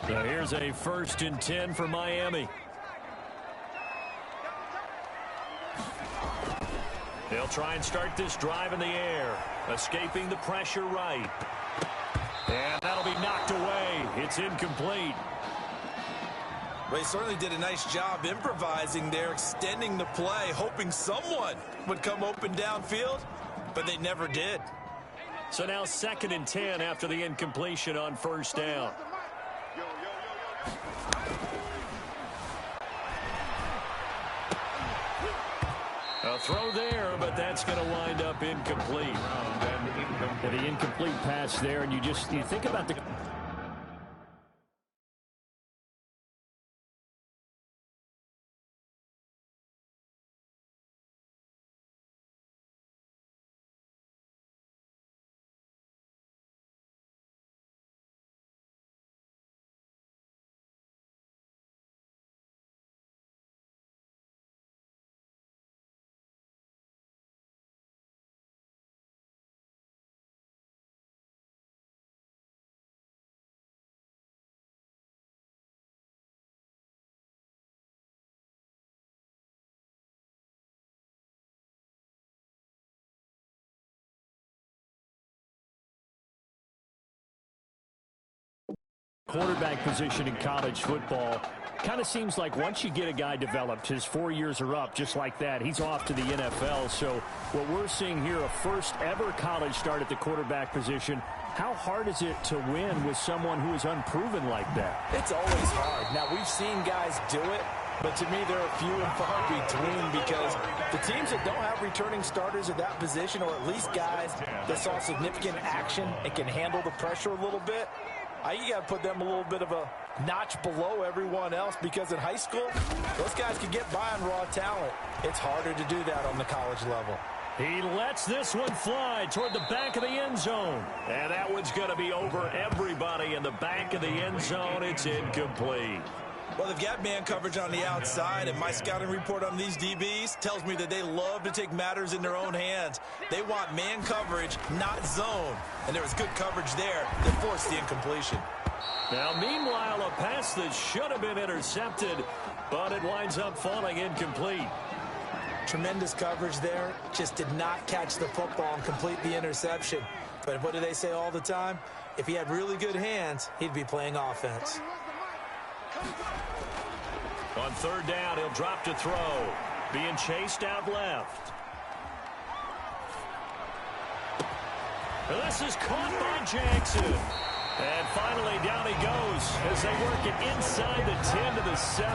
So here's a 1st and 10 for Miami. They'll try and start this drive in the air, escaping the pressure right. And that'll be knocked away. It's incomplete. Well, he certainly did a nice job improvising there, extending the play, hoping someone would come open downfield, but they never did. So now 2nd and 10 after the incompletion on 1st down. A throw there, but that's going to wind up incomplete. The incomplete pass there, and you think about the... Quarterback position in college football kind of seems like once you get a guy developed, his 4 years are up just like that. He's off to the NFL. So what we're seeing here, a first ever college start at the quarterback position. How hard is it to win with someone who is unproven like that? It's always hard. Now, we've seen guys do it, but to me, they're few and far between because the teams that don't have returning starters at that position, or at least guys that saw significant action and can handle the pressure a little bit, you got to put them a little bit of a notch below everyone else because in high school, those guys can get by on raw talent. It's harder to do that on the college level. He lets this one fly toward the back of the end zone. And that one's going to be over everybody in the back of the end zone. It's incomplete. Well, they've got man coverage on the outside, and my scouting report on these DBs tells me that they love to take matters in their own hands. They want man coverage, not zone. And there was good coverage there that forced the incompletion. Now, meanwhile, a pass that should have been intercepted, but it winds up falling incomplete. Tremendous coverage there. Just did not catch the football and complete the interception. But what do they say all the time? If he had really good hands, he'd be playing offense. On 3rd down, he'll drop to throw. Being chased out left. This is caught by Jackson. And finally, down he goes as they work it inside the 10 to the 7.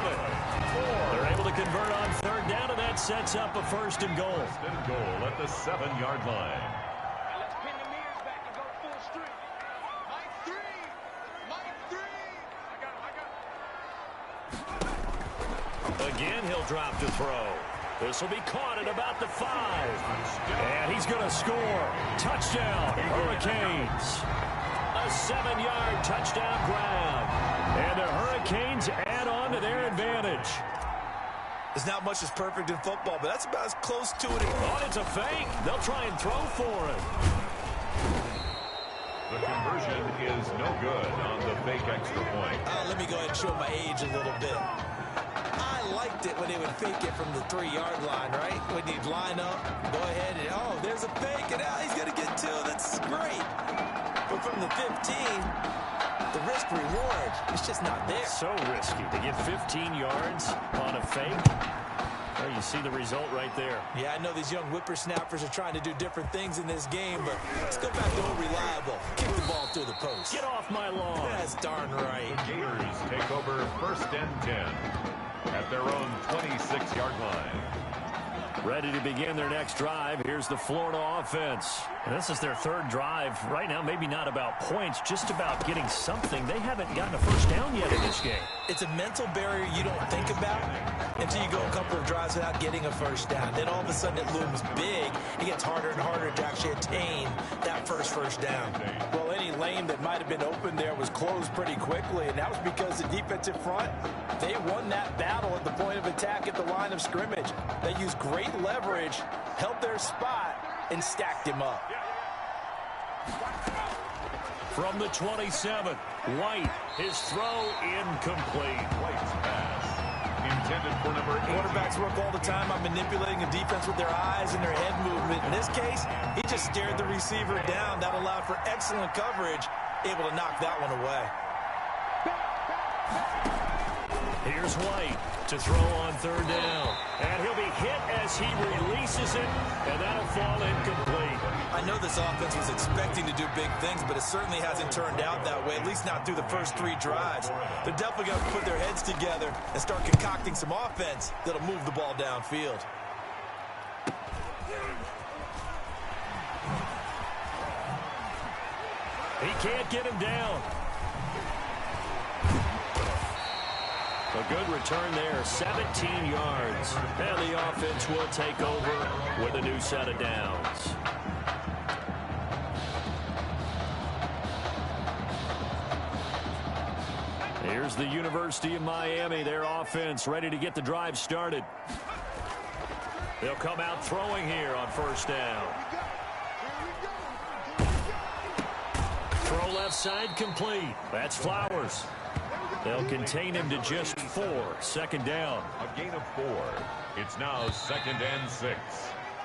They're able to convert on 3rd down, and that sets up a 1st and goal. 1st and goal at the 7-yard line. Let's pin the mirrors back and go full street. Mike 3. Mike 3. I got it. Again, he'll drop to throw. This will be caught at about the 5. And he's going to score. Touchdown, Hurricanes. A 7-yard touchdown grab. And the Hurricanes add on to their advantage. There's not much that's perfect in football, but that's about as close to it. Oh, it's a fake. They'll try and throw for it. The conversion is no good on the fake extra point. Let me go ahead and show my age a little bit. I liked it when they would fake it from the 3-yard line, right? When you'd line up, go ahead and, oh, there's a fake, and he's going to get 2. That's great. But from the 15, the risk reward is just not there. So risky to get 15 yards on a fake. Well, you see the result right there. Yeah, I know these young whippersnappers are trying to do different things in this game, but let's go back to old reliable. Kick the ball through the post. Get off my lawn. That's darn right. The Gators take over 1st and 10 at their own 26-yard line. Ready to begin their next drive. Here's the Florida offense. And this is their 3rd drive. Right now, maybe not about points, just about getting something. They haven't gotten a 1st down yet in this game. It's a mental barrier you don't think about until you go a couple of drives without getting a 1st down. Then all of a sudden it looms big. It gets harder and harder to actually attain that first down. Well, any lane that might have been open there was closed pretty quickly, and that was because the defensive front, they won that battle at the point of attack at the line of scrimmage. They used great leverage, held their spot, and stacked him up. From the 27, White, his throw incomplete. White's pass intended for number 8. Quarterbacks work all the time on manipulating a defense with their eyes and their head movement. In this case, he just stared the receiver down. That allowed for excellent coverage, able to knock that one away. Here's White to throw on third down. And he'll be hit as he releases it, and that'll fall incomplete. I know this offense was expecting to do big things, but it certainly hasn't turned out that way, at least not through the first 3 drives. They're definitely going to put their heads together and start concocting some offense that'll move the ball downfield. He can't get him down. A good return there, 17 yards. And the offense will take over with a new set of downs. Here's the University of Miami, their offense ready to get the drive started. They'll come out throwing here on first down. Throw left side complete. That's Flowers. They'll contain him to just 4. Second down. A gain of 4. It's now 2nd and 6.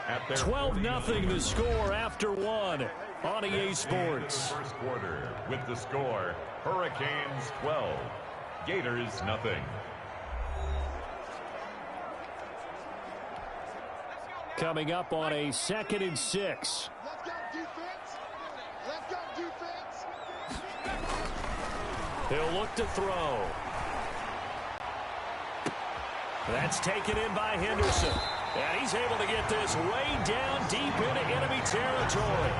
At their 12-0 the score after 1 on EA Sports. First quarter with the score, Hurricanes 12, Gators nothing. Coming up on a 2nd and 6. Let's go, defense. Let's go, defense. He'll look to throw. That's taken in by Henderson. And he's able to get this way down deep into enemy territory.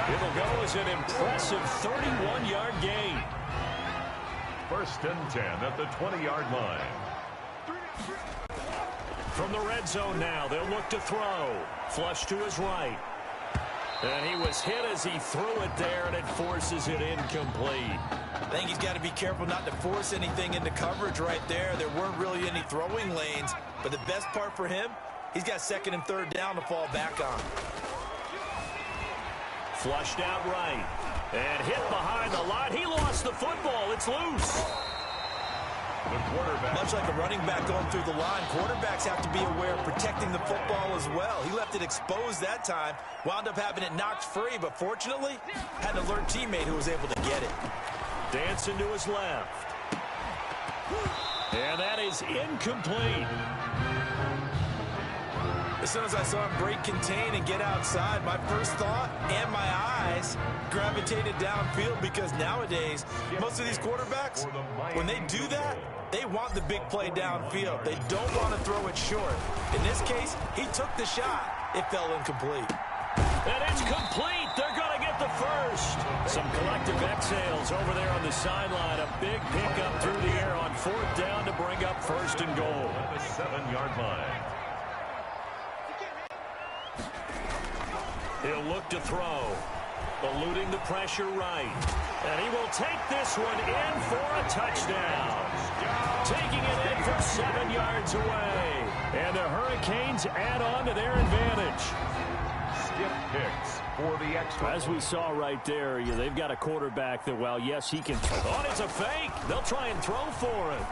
It'll go as an impressive 31-yard gain. 1st and 10 at the 20-yard line. From the red zone now, they'll look to throw. Flush to his right. And he was hit as he threw it there, and it forces it incomplete. I think he's got to be careful not to force anything into coverage right there. There weren't really any throwing lanes, but the best part for him, he's got 2nd and 3rd down to fall back on. Flushed out right. And hit behind the line. He lost the football. It's loose. The quarterback. Much like a running back going through the line, quarterbacks have to be aware of protecting the football as well. He left it exposed that time, wound up having it knocked free, but fortunately, had an alert teammate who was able to get it. Dancing to his left. And that is incomplete. As soon as I saw him break contain and get outside, my first thought and my eyes gravitated downfield, because nowadays, most of these quarterbacks, when they do that, they want the big play downfield. They don't want to throw it short. In this case, he took the shot. It fell incomplete. And it's complete. They're going to get the first. Some collective exhales over there on the sideline. A big pickup through the air on 4th down to bring up 1st and goal. At the 7-yard line. He'll look to throw. Eluding the pressure right. And he will take this one in for a touchdown. Taking it in from 7 yards away. And the Hurricanes add on to their advantage. Skip Hicks for the extra. As we saw right there, they've got a quarterback that, well, yes, he can throw. Oh, it's a fake. They'll try and throw for him.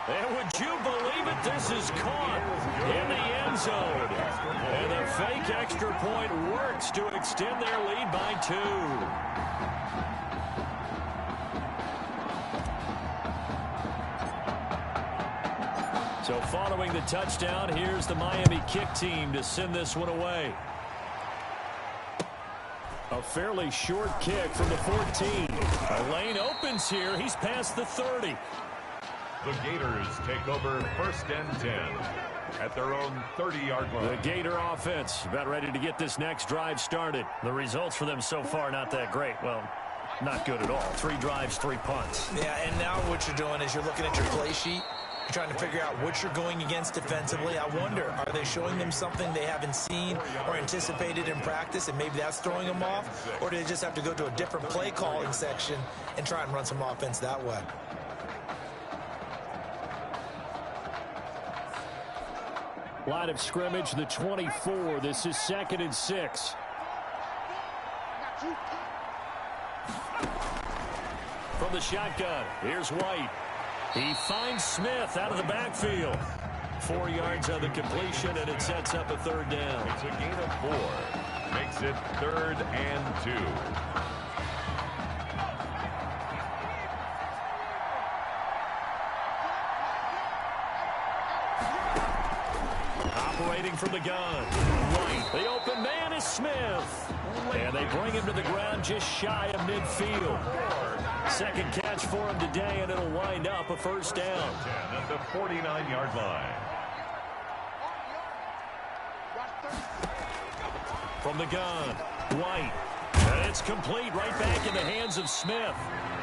And would you believe it? This is caught in the end zone. And the fake extra point works to extend their lead by 2. So following the touchdown, here's the Miami kick team to send this one away. A fairly short kick from the 14. A lane opens here. He's past the 30. The Gators take over 1st and 10 at their own 30-yard line. The Gator offense about ready to get this next drive started. The results for them so far not that great. Well, not good at all. 3 drives, 3 punts. Yeah, and now what you're doing is you're looking at your play sheet. You're trying to figure out what you're going against defensively. I wonder, are they showing them something they haven't seen or anticipated in practice, and maybe that's throwing them off? Or do they just have to go to a different play calling section and try and run some offense that way? Line of scrimmage, the 24. This is 2nd and 6. From the shotgun, here's White. He finds Smith out of the backfield. 4 yards on the completion, and it sets up a third down. It's a gain of 4. Makes it 3rd and 2. Operating from the gun. White. The open man is Smith. And they bring him to the ground just shy of midfield. Second catch for him today, and it'll wind up a first down. At the 49-yard line. From the gun, White. And it's complete right back in the hands of Smith.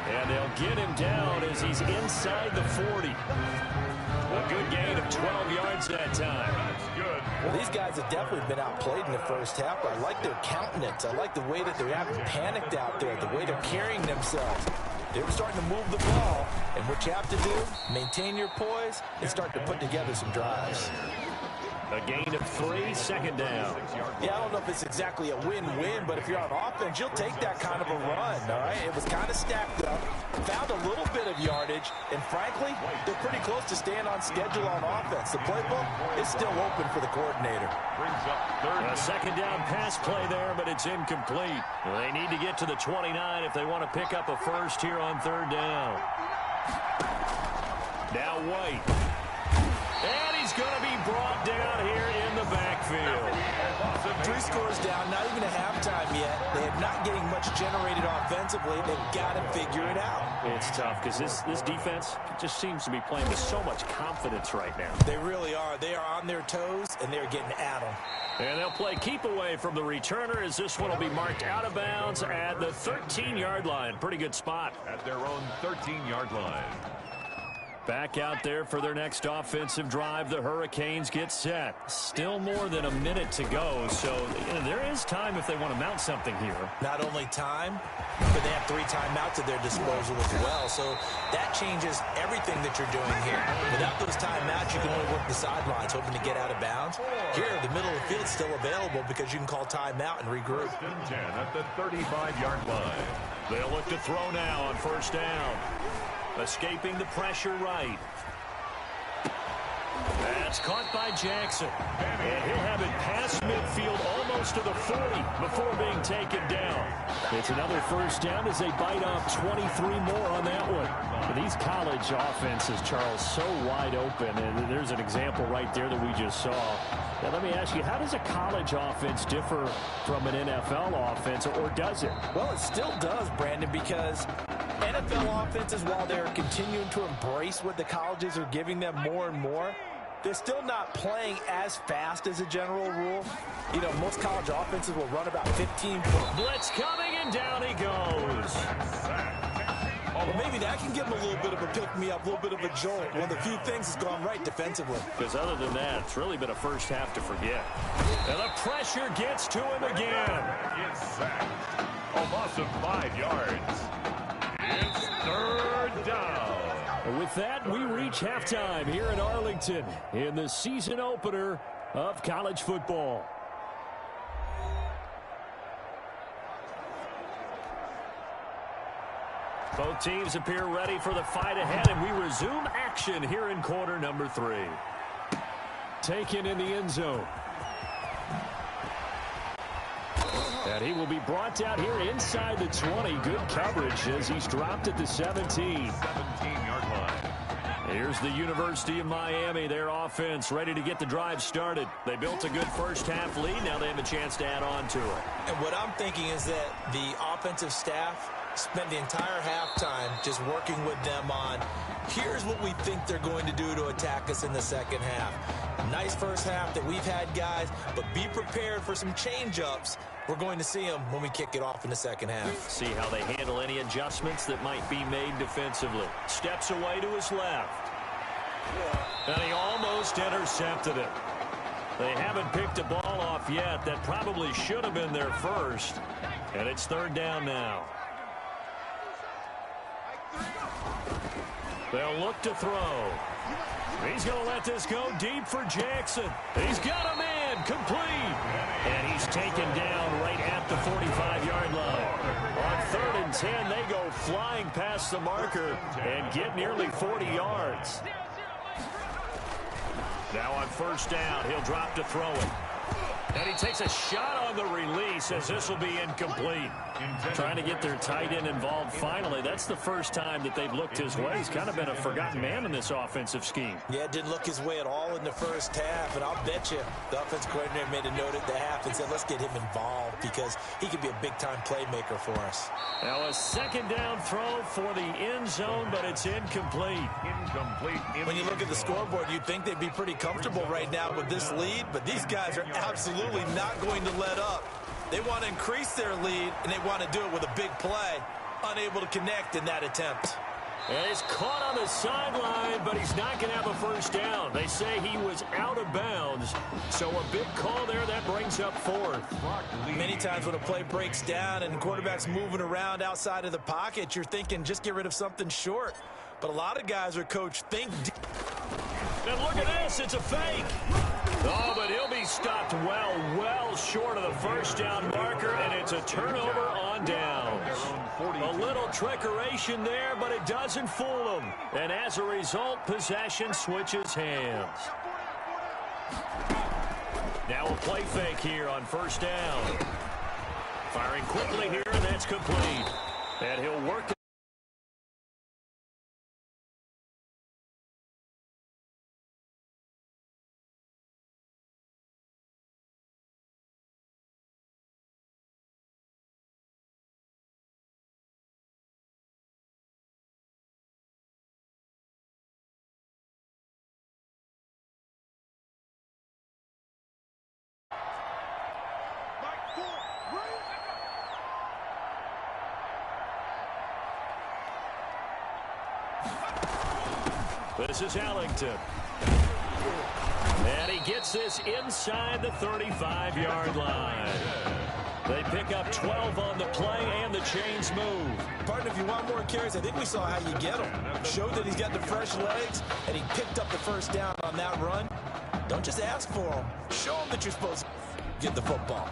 And they'll get him down as he's inside the 40. A good gain of 12 yards that time. That's good. Well, these guys have definitely been outplayed in the first half. I like their countenance. I like the way that they're having panicked out there, the way they're carrying themselves. They're starting to move the ball, and what you have to do, maintain your poise and start to put together some drives. A gain of 3, second down. Yeah, I don't know if it's exactly a win-win, but if you're on offense, you'll take that kind of a run, all right? It was kind of stacked up, found a little bit of yardage, and frankly, they're pretty close to staying on schedule on offense. The playbook is still open for the coordinator. Brings up 3rd. A second down pass play there, but it's incomplete. They need to get to the 29 if they want to pick up a first here on third down. Now White. And he's going to be brought down here in the backfield. 3 scores down, not even a halftime yet. They are not getting much generated offensively. They've got to figure it out. It's tough because this defense just seems to be playing with so much confidence right now. They really are. They are on their toes, and they're getting at them. And they'll play keep away from the returner as this one will be marked out of bounds at the 13-yard line. Pretty good spot. At their own 13-yard line. Back out there for their next offensive drive. The Hurricanes get set. Still more than a minute to go, so there is time if they want to mount something here. Not only time, but they have 3 timeouts at their disposal as well, so that changes everything that you're doing here. Without those timeouts, you can only work the sidelines, hoping to get out of bounds. Here, the middle of the field's still available because you can call timeout and regroup. 10 at the 35-yard line. They'll look to throw now on first down. Escaping the pressure right. That's caught by Jackson. And he'll have it past midfield almost to the 40 before being taken down. It's another first down as they bite off 23 more on that one. But these college offenses, Charles, so wide open. And there's an example right there that we just saw. Now, let me ask you, how does a college offense differ from an NFL offense, or does it? Well, it still does, Brandon, because NFL offenses, while they're continuing to embrace what the colleges are giving them more and more, they're still not playing as fast as a general rule. You know, most college offenses will run about 15. Blitz coming, and down he goes. Well, maybe that can give them a little bit of a pick-me-up, a little bit of a jolt. One of the few things that's gone right defensively. Because other than that, it's really been a first half to forget. And the pressure gets to him again. Gets sacked. A loss of 5 yards. It's 3rd down. With that, we reach halftime here in Arlington in the season opener of college football. Both teams appear ready for the fight ahead, and we resume action here in quarter number 3. Taken in the end zone. And he will be brought down here inside the 20. Good coverage as he's dropped at the 17. 17-yard line. Here's the University of Miami, their offense ready to get the drive started. They built a good first half lead. Now they have a chance to add on to it. And what I'm thinking is that the offensive staff spent the entire halftime just working with them on, here's what we think they're going to do to attack us in the second half. Nice first half that we've had, guys, but be prepared for some change-ups. We're going to see them when we kick it off in the second half. See how they handle any adjustments that might be made defensively. Steps away to his left. And he almost intercepted it. They haven't picked a ball off yet. That probably should have been their first. And it's 3rd down now. They'll look to throw. He's going to let this go deep for Jackson. He's got a man complete. And he's taken down right at the 45-yard line. On 3rd and and 10. They go flying past the marker and get nearly 40 yards. Now on first down, he'll drop to throw it. And he takes a shot on the release as this will be incomplete. Trying to get their tight end involved finally. That's the first time that they've looked his way. He's kind of been a forgotten man in this offensive scheme. Yeah, didn't look his way at all in the first half. And I'll bet you the offensive coordinator made a note at the half and said, let's get him involved because he could be a big-time playmaker for us. Now a second down throw for the end zone, but it's incomplete. When you look at the scoreboard, you'd think they'd be pretty comfortable right now with this lead, but these guys are absolutely not going to let up. They want to increase their lead, and they want to do it with a big play. Unable to connect in that attempt. And he's caught on the sideline, but he's not going to have a first down. They say he was out of bounds, so a big call there. That brings up fourth. Many times when a play breaks down and the quarterback's moving around outside of the pocket, you're thinking just get rid of something short. But a lot of guys are coached think. And look at this. It's a fake. Oh, but he'll be stopped well short of the first down marker, and it's a turnover on downs. A little trickeration there, but it doesn't fool him. And as a result, possession switches hands. Now a play fake here on first down. Firing quickly here, and that's complete. And he'll work it. This is Ellington. And he gets this inside the 35-yard line. They pick up 12 on the play, and the chains move. Partner, if you want more carries, I think we saw how you get him. Showed that he's got the fresh legs, and he picked up the first down on that run. Don't just ask for him. Show him that you're supposed to get the football.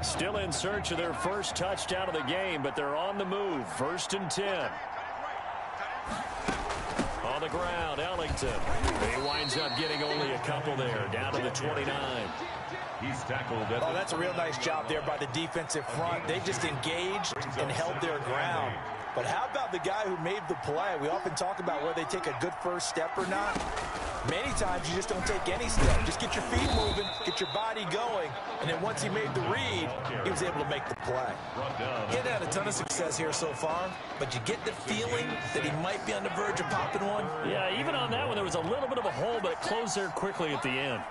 Still in search of their first touchdown of the game, but they're on the move. First and 10. On the ground, Ellington. He winds up getting only a couple there, down to the 29. He's tackled at Oh, that's a real nice job there by the defensive front. They just engaged and held their ground. But how about the guy who made the play? We often talk about whether they take a good first step or not. Many times you just don't take any step. Just get your feet moving, get your body going, and then once he made the read, he was able to make the play. He hadn't had a ton of success here so far, but you get the feeling that he might be on the verge of popping one. Yeah, even on that one, there was a little bit of a hole, but it closed there quickly at the end.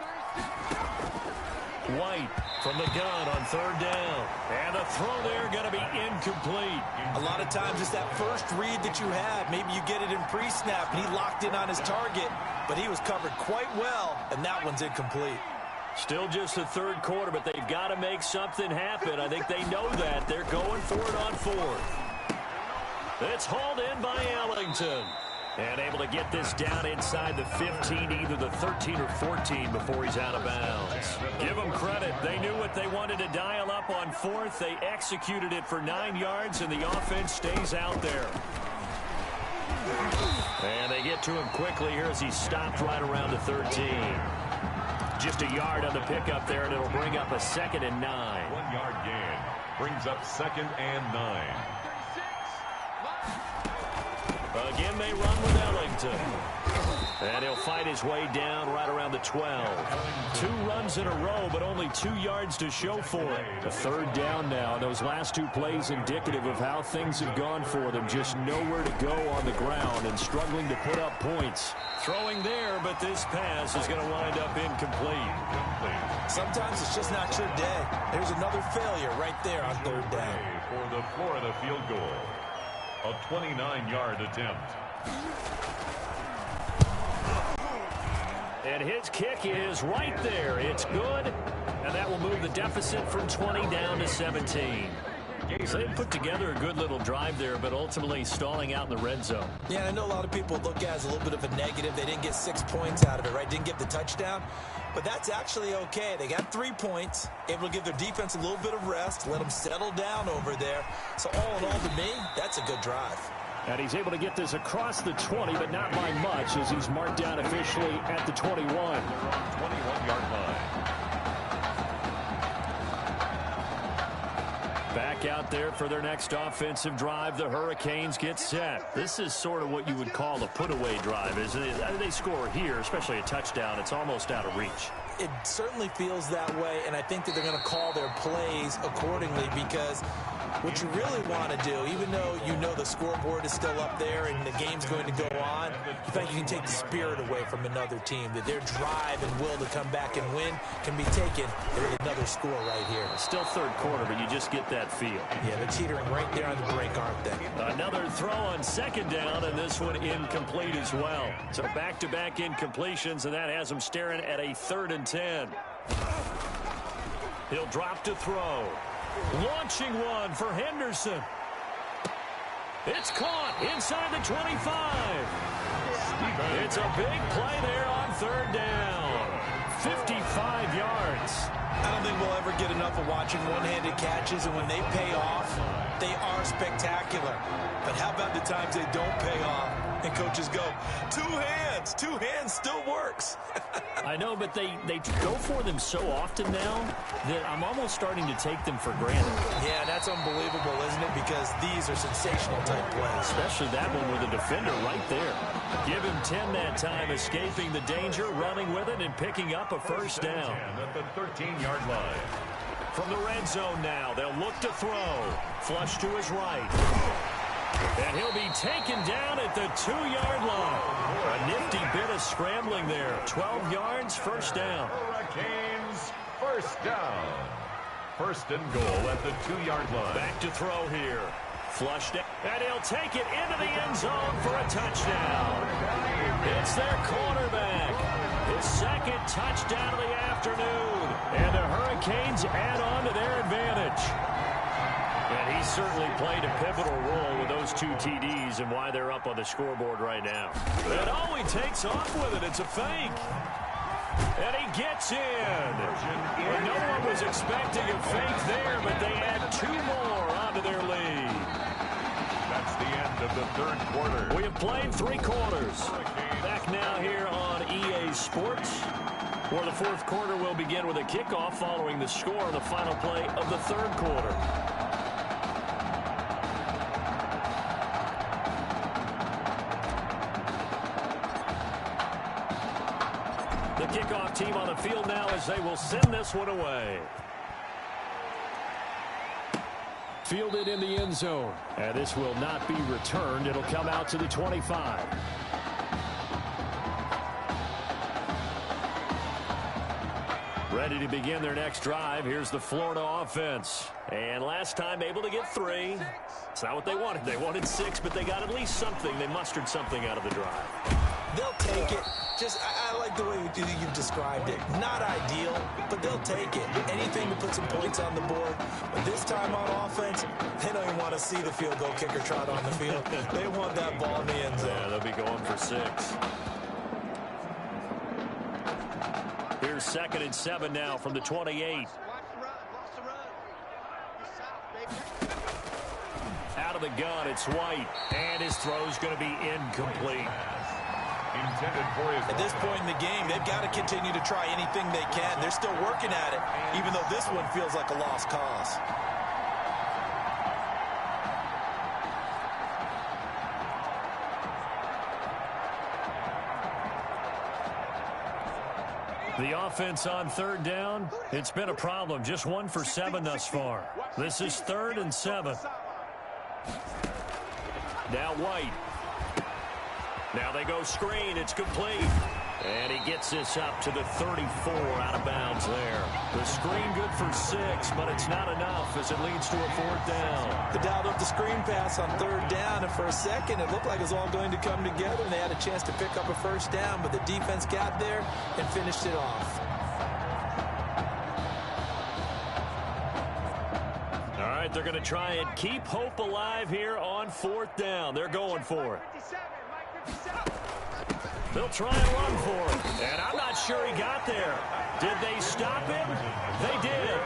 White from the gun on third down. And the throw there going to be incomplete. A lot of times it's that first read that you have. Maybe you get it in pre-snap, and he locked in on his target, but he was covered quite well, and that one's incomplete. Still just the third quarter, but they've got to make something happen. I think they know that. They're going for it on fourth. It's hauled in by Ellington. And able to get this down inside the 15, either the 13 or 14 before he's out of bounds. Give them credit. They knew what they wanted to dial up on fourth. They executed it for 9 yards, and the offense stays out there. And they get to him quickly here as he's stopped right around the 13. Just a yard on the pickup there, and it'll bring up a 2nd and 9. 1 yard gain brings up 2nd and 9. Again, they run with Ellington. And he'll fight his way down right around the 12. 2 runs in a row, but only 2 yards to show for it. A third down now. Those last 2 plays indicative of how things have gone for them. Just nowhere to go on the ground and struggling to put up points. Throwing there, but this pass is going to wind up incomplete. Sometimes it's just not your day. There's another failure right there on third down. For the Florida field goal. A 29-yard attempt. And his kick is right there. It's good. And that will move the deficit from 20 down to 17. So they put together a good little drive there, but ultimately stalling out in the red zone. Yeah, I know a lot of people look at it as a little bit of a negative. They didn't get 6 points out of it, right? Didn't get the touchdown. But that's actually okay. They got 3 points, able to give their defense a little bit of rest, let them settle down over there. So all in all, to me, that's a good drive. And he's able to get this across the 20, but not by much, as he's marked down officially at the 21. 21-yard line. Back out there for their next offensive drive. The Hurricanes get set. This is sort of what you would call a put-away drive, isn't it? They score here, especially a touchdown. It's almost out of reach. It certainly feels that way, and I think that they're going to call their plays accordingly, because what you really want to do, even though you know the scoreboard is still up there and the game's going to go on, you think you can take the spirit away from another team, that their drive and will to come back and win can be taken with another score right here. Still third quarter, but you just get that feel. Yeah, they're teetering right there on the break, aren't they? Another throw on second down, and this one incomplete as well. So back-to-back incompletions, and that has them staring at a 3rd and 10. He'll drop to throw. Launching one for Henderson. It's caught inside the 25. It's a big play there on 3rd down. 55 yards. I don't think we'll ever get enough of watching one-handed catches, and when they pay off, they are spectacular. But how about the times they don't pay off and coaches go, two hands still works. I know, but they go for them so often now that I'm almost starting to take them for granted. Yeah, that's unbelievable, isn't it? Because these are sensational type plays. Especially that one with a defender right there. Give him 10 that time, escaping the danger, running with it, and picking up a first down. At the 13-yard line. From the red zone now, they'll look to throw. Flush to his right. And he'll be taken down at the 2-yard line. A nifty bit of scrambling there. 12 yards, first down. Hurricanes, first down. First and goal at the 2-yard line. Back to throw here. Flushed it, and he'll take it into the end zone for a touchdown. It's their quarterback. His 2nd touchdown of the afternoon. And the Hurricanes add on to their advantage. And he certainly played a pivotal role with those 2 TDs and why they're up on the scoreboard right now. And oh, he takes off with it. It's a fake. And he gets in. And no one was expecting a fake there, but they add 2 more onto their lead. That's the end of the 3rd quarter. We have played 3 quarters. Back now here on EA Sports, where the 4th quarter will begin with a kickoff following the score on the final play of the 3rd quarter. The kickoff team on the field now as they will send this one away. Fielded in the end zone. And this will not be returned. It'll come out to the 25. Ready to begin their next drive. Here's the Florida offense. And last time able to get 3. It's not what they wanted. They wanted 6, but they got at least something. They mustered something out of the drive. They'll take it. I like the way you've described it. Not ideal, but they'll take it. Anything to put some points on the board. But this time on offense, they don't even want to see the field goal kicker trot on the field. They want that ball in the end zone. Yeah, they'll be going for 6. Here's 2nd and 7 now from the 28. Out of the gun, it's White. And his throw's going to be incomplete. At this point in the game, they've got to continue to try anything they can. They're still working at it, even though this one feels like a lost cause. The offense on 3rd down, it's been a problem. Just 1 for 7 thus far. This is 3rd and 7. Now White. Now they go screen. It's complete. And he gets this up to the 34 out of bounds there. The screen good for 6, but it's not enough as it leads to a 4th down. They dialed up the screen pass on 3rd down, and for a second it looked like it was all going to come together, and they had a chance to pick up a first down, but the defense got there and finished it off. All right, they're going to try and keep hope alive here on 4th down. They're going for it. They'll try and run for it. And I'm not sure he got there. Did they stop him? They did.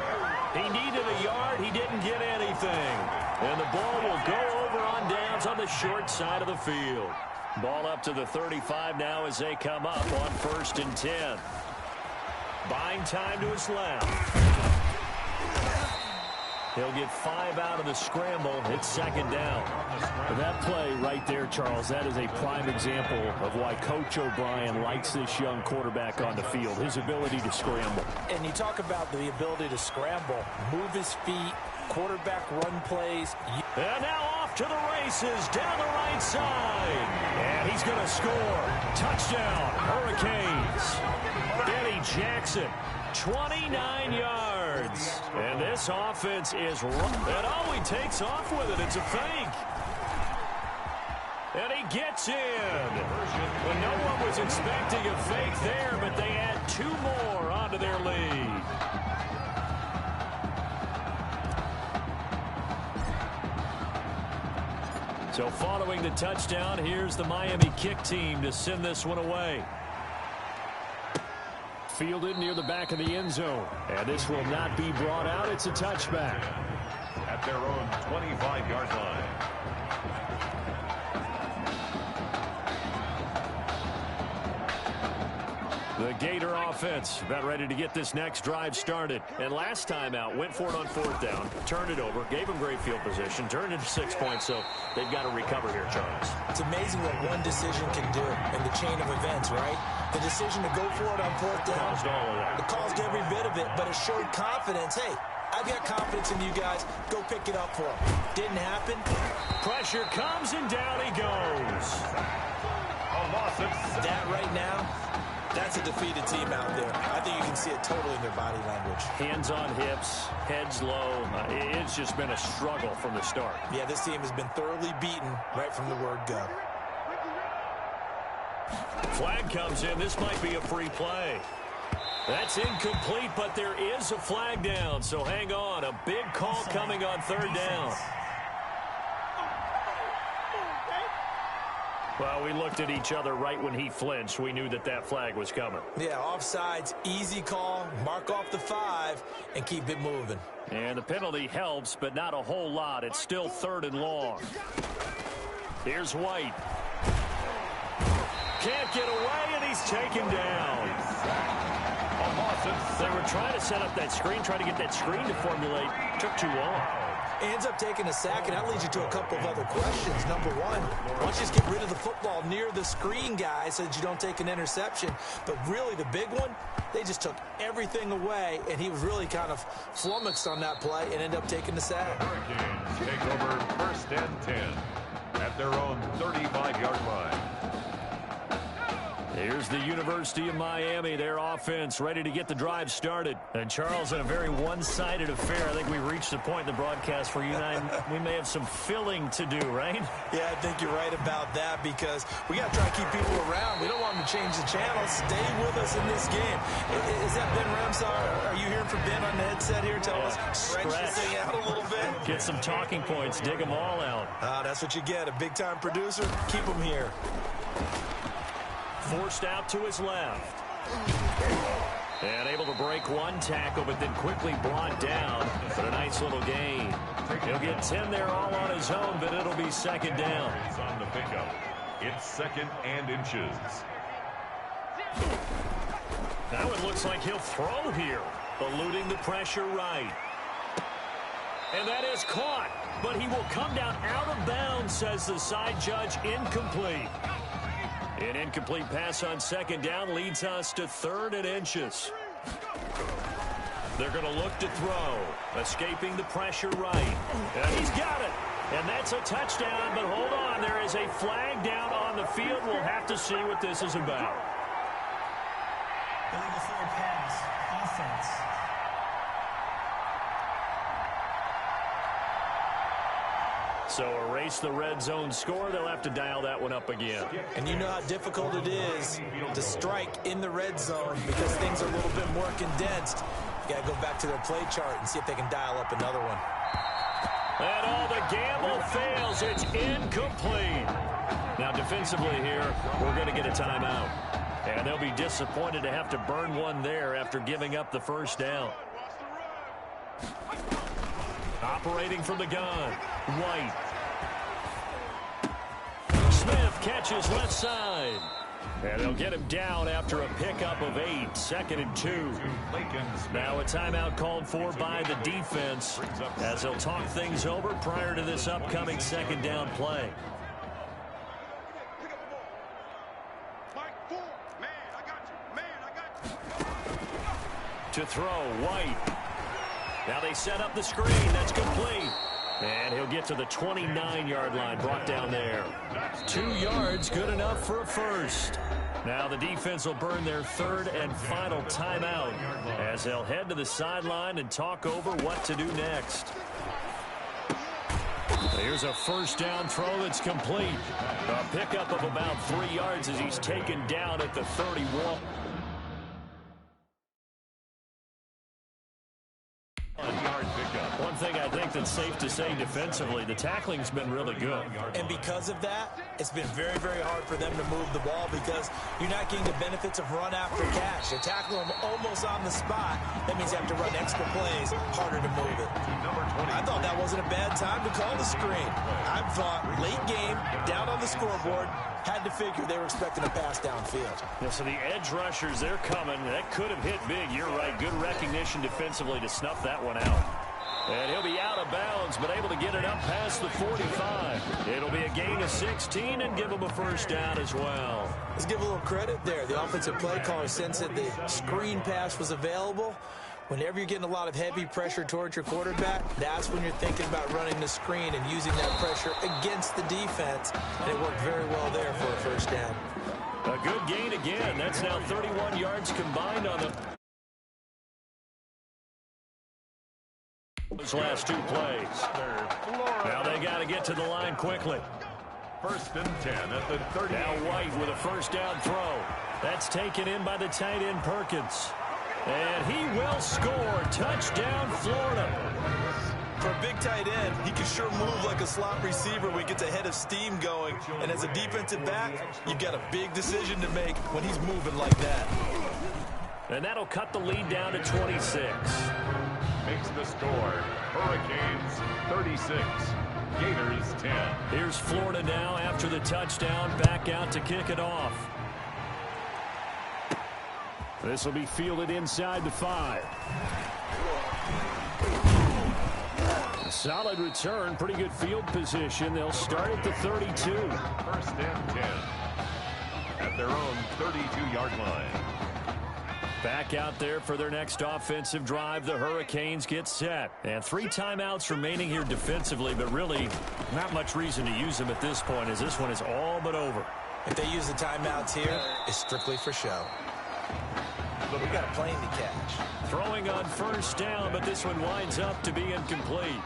He needed a yard. He didn't get anything. And the ball will go over on downs on the short side of the field. Ball up to the 35 now as they come up on 1st and 10. Buying time to his left. He'll get 5 out of the scramble. It's 2nd down. That play right there, Charles, that is a prime example of why Coach O'Brien likes this young quarterback on the field, his ability to scramble. And you talk about the ability to scramble, move his feet, quarterback run plays. And now off to the races down the right side. And he's going to score. Touchdown, Hurricanes. Benny Jackson, 29 yards. And this offense is run. And he takes off with it. It's a fake. And he gets in. When no one was expecting a fake there, but they add 2 more onto their lead. So following the touchdown, here's the Miami kick team to send this one away. Fielded near the back of the end zone. And this will not be brought out. It's a touchback. At their own 25-yard line. The Gator offense about ready to get this next drive started. And last time out, went for it on 4th down, turned it over, gave them great field position, turned it to 6 points, so they've got to recover here, Charles. It's amazing what one decision can do in the chain of events, right? The decision to go for it on 4th down. Caused all of that. It caused every bit of it, but it showed confidence. Hey, I've got confidence in you guys. Go pick it up for him. Didn't happen. Pressure comes, and down he goes. That right now, that's a defeated team out there. I think you can see it totally in their body language. Hands on hips, heads low. It's just been a struggle from the start. Yeah, this team has been thoroughly beaten right from the word go. Flag comes in. This might be a free play. That's incomplete, but there is a flag down, so hang on. A big call coming on 3rd down. Well, we looked at each other right when he flinched. We knew that that flag was coming. Yeah, offsides, easy call, mark off the 5, and keep it moving. And the penalty helps, but not a whole lot. It's still 3rd and long. Here's White. Can't get away, and he's taken down. They were trying to set up that screen, trying to get that screen to formulate. Took too long. Ends up taking a sack, and that leads you to a couple of other questions. Number one, why don't you just get rid of the football near the screen, guys, so that you don't take an interception? But really, the big one, they just took everything away, and he was really kind of flummoxed on that play and ended up taking the sack. Hurricanes take over 1st and 10 at their own 35-yard line. Here's the University of Miami, their offense ready to get the drive started. And Charles, in a very one-sided affair, I think we reached the point in the broadcast where you and I, we may have some filling to do, right? Yeah, I think you're right about that because we got to try to keep people around. We don't want them to change the channel. Stay with us in this game. Is that Ben Ramsar? Are you hearing from Ben on the headset here? Tell us, stretch this thing out a little bit. Get some talking points, dig them all out. That's what you get, a big-time producer. Keep them here. Forced out to his left. And able to break one tackle, but then quickly brought down for a nice little gain. He'll get 10 there all on his own, but it'll be 2nd down. It's on the pickup. It's 2nd and inches. Now it looks like he'll throw here, eluding the pressure right. And that is caught, but he will come down out of bounds, says the side judge, incomplete. An incomplete pass on 2nd down leads us to 3rd and inches. They're going to look to throw, escaping the pressure right. And he's got it. And that's a touchdown, but hold on. There is a flag down on the field. We'll have to see what this is about. Illegal forward pass, offense. So erase the red zone score. They'll have to dial that one up again. And you know how difficult it is to strike in the red zone because things are a little bit more condensed. You got to go back to their play chart and see if they can dial up another one. And all the gamble fails. It's incomplete. Now, defensively here, we're going to get a timeout. And they'll be disappointed to have to burn one there after giving up the first down. Operating from the gun, White. Smith catches left side. And they'll get him down after a pickup of 8, 2nd and 2. Now a timeout called for by the defense as they'll talk things over prior to this upcoming 2nd down play. To throw, White. Now they set up the screen. That's complete. And he'll get to the 29-yard line, brought down there. 2 yards, good enough for a first. Now the defense will burn their 3rd and final timeout as they'll head to the sideline and talk over what to do next. Here's a first down throw that's complete. A pickup of about 3 yards as he's taken down at the 31. One thing I think that's safe to say defensively, the tackling's been really good. And because of that, it's been very, very hard for them to move the ball because you're not getting the benefits of run after catch. You tackle them almost on the spot. That means you have to run extra plays, harder to move it. I thought that wasn't a bad time to call the screen. I thought late game, down on the scoreboard, had to figure they were expecting a pass downfield. Yeah, so the edge rushers, they're coming. That could have hit big. You're right. Good recognition defensively to snuff that one out. And he'll be out of bounds, but able to get it up past the 45. It'll be a gain of 16 and give him a first down as well. Let's give a little credit there. The offensive play caller sensed that the screen pass was available. Whenever you're getting a lot of heavy pressure towards your quarterback, that's when you're thinking about running the screen and using that pressure against the defense. And it worked very well there for a first down. A good gain again. That's now 31 yards combined on the those last 2 plays. Now they got to get to the line quickly. 1st and 10 at the 30. Now White with a first down throw. That's taken in by the tight end Perkins. And he will score. Touchdown, Florida. For a big tight end, he can sure move like a slot receiver when he gets a head of steam going. And as a defensive back, you've got a big decision to make when he's moving like that. And that'll cut the lead down to 26. Makes the score. Hurricanes 36. Gators 10. Here's Florida now after the touchdown. Back out to kick it off. This will be fielded inside the 5. A solid return. Pretty good field position. They'll start at the 32. 1st and 10. At their own 32-yard line. Back out there for their next offensive drive. The Hurricanes get set. And 3 timeouts remaining here defensively, but really not much reason to use them at this point as this one is all but over. If they use the timeouts here, it's strictly for show. But we got a plane to catch. Throwing on first down, but this one winds up to be incomplete.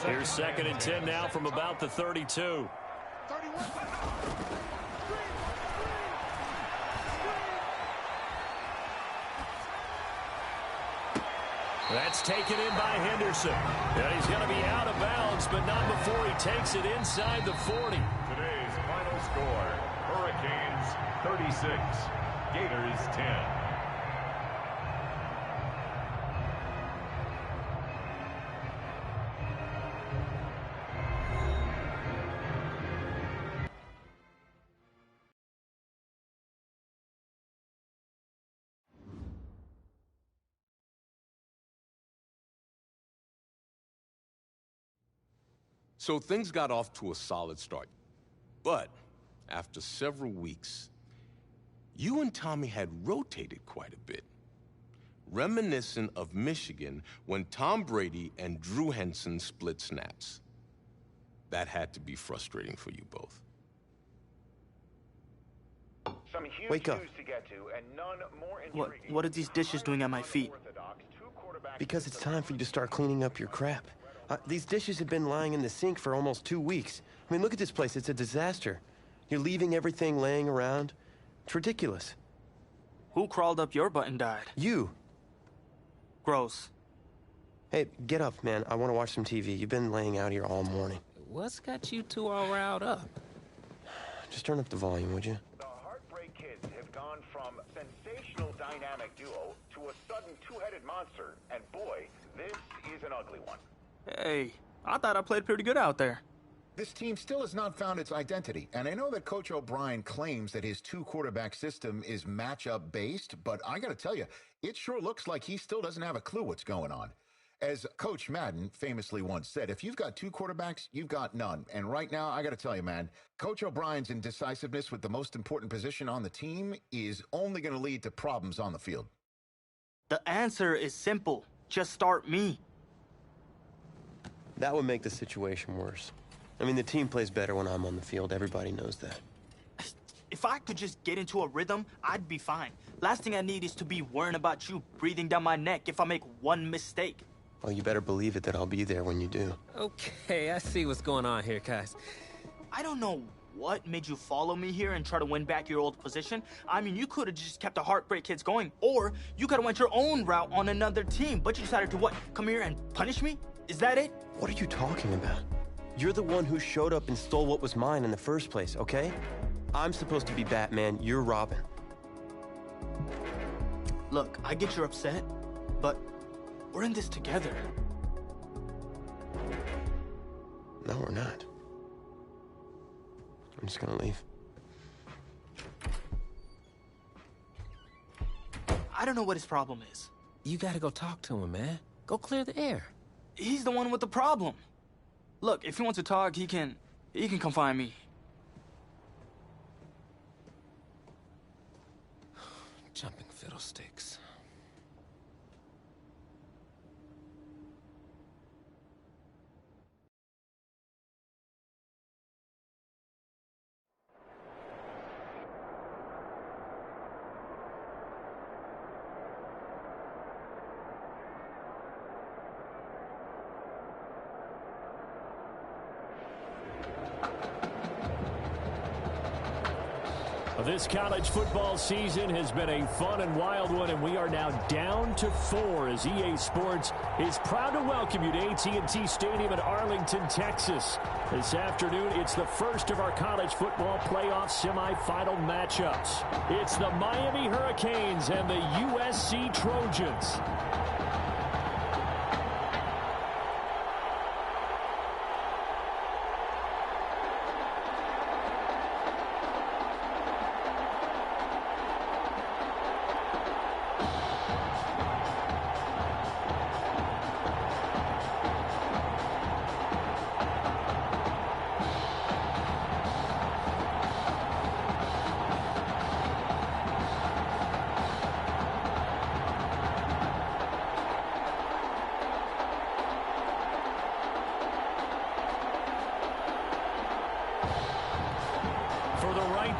Here's 2nd and 10 now from about the 32. That's taken in by Henderson. And he's going to be out of bounds, but not before he takes it inside the 40. Today's final score, Hurricanes 36, Gators 10. So things got off to a solid start. But after several weeks, you and Tommy had rotated quite a bit. Reminiscent of Michigan when Tom Brady and Drew Henson split snaps. That had to be frustrating for you both. Some huge Wake up. news to get to, and none more intriguing. What are these dishes doing on my feet? Because it's time for you to start cleaning up your crap. These dishes have been lying in the sink for almost 2 weeks. I mean, look at this place. It's a disaster. You're leaving everything laying around. It's ridiculous. Who crawled up your butt and died? You. Gross. Hey, get up, man. I want to watch some TV. You've been laying out here all morning. What's got you two all riled up? Just turn up the volume, would you? The Heartbreak Kids have gone from sensational dynamic duo to a sudden two-headed monster. And boy, this is an ugly one. Hey, I thought I played pretty good out there. This team still has not found its identity, and I know that Coach O'Brien claims that his two-quarterback system is matchup-based, but I gotta tell you, it sure looks like he still doesn't have a clue what's going on. As Coach Madden famously once said, if you've got two quarterbacks, you've got none. And right now, I gotta tell you, man, Coach O'Brien's indecisiveness with the most important position on the team is only gonna lead to problems on the field. The answer is simple. Just start me. That would make the situation worse. I mean, the team plays better when I'm on the field. Everybody knows that. If I could just get into a rhythm, I'd be fine. Last thing I need is to be worrying about you breathing down my neck if I make one mistake. Well, you better believe it that I'll be there when you do. Okay, I see what's going on here, guys. I don't know what made you follow me here and try to win back your old position. I mean, you could have just kept the Heartbreak Kids going, or you could have went your own route on another team, but you decided to what? Come here and punish me? Is that it? What are you talking about? You're the one who showed up and stole what was mine in the first place, okay? I'm supposed to be Batman, you're Robin. Look, I get you're upset, but we're in this together. No, we're not. I'm just gonna leave. I don't know what his problem is. You gotta go talk to him, man. Go clear the air. He's the one with the problem. Look, if he wants to talk, he can come find me. Jumping fiddlesticks. This college football season has been a fun and wild one, and we are now down to 4 as EA Sports is proud to welcome you to AT&T Stadium in Arlington, Texas. This afternoon, it's the first of our college football playoff semifinal matchups. It's the Miami Hurricanes and the USC Trojans.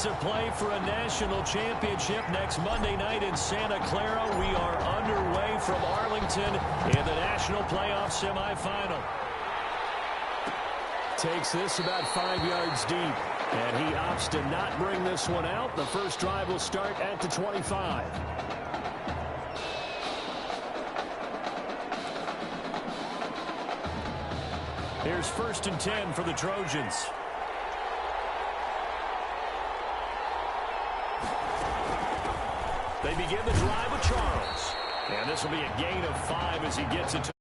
To play for a national championship next Monday night in Santa Clara. We are underway from Arlington in the national playoff semifinal. Takes this about 5 yards deep, and he opts to not bring this one out. The first drive will start at the 25. Here's 1st and 10 for the Trojans. They begin the drive with Charles. And this will be a gain of 5 as he gets it to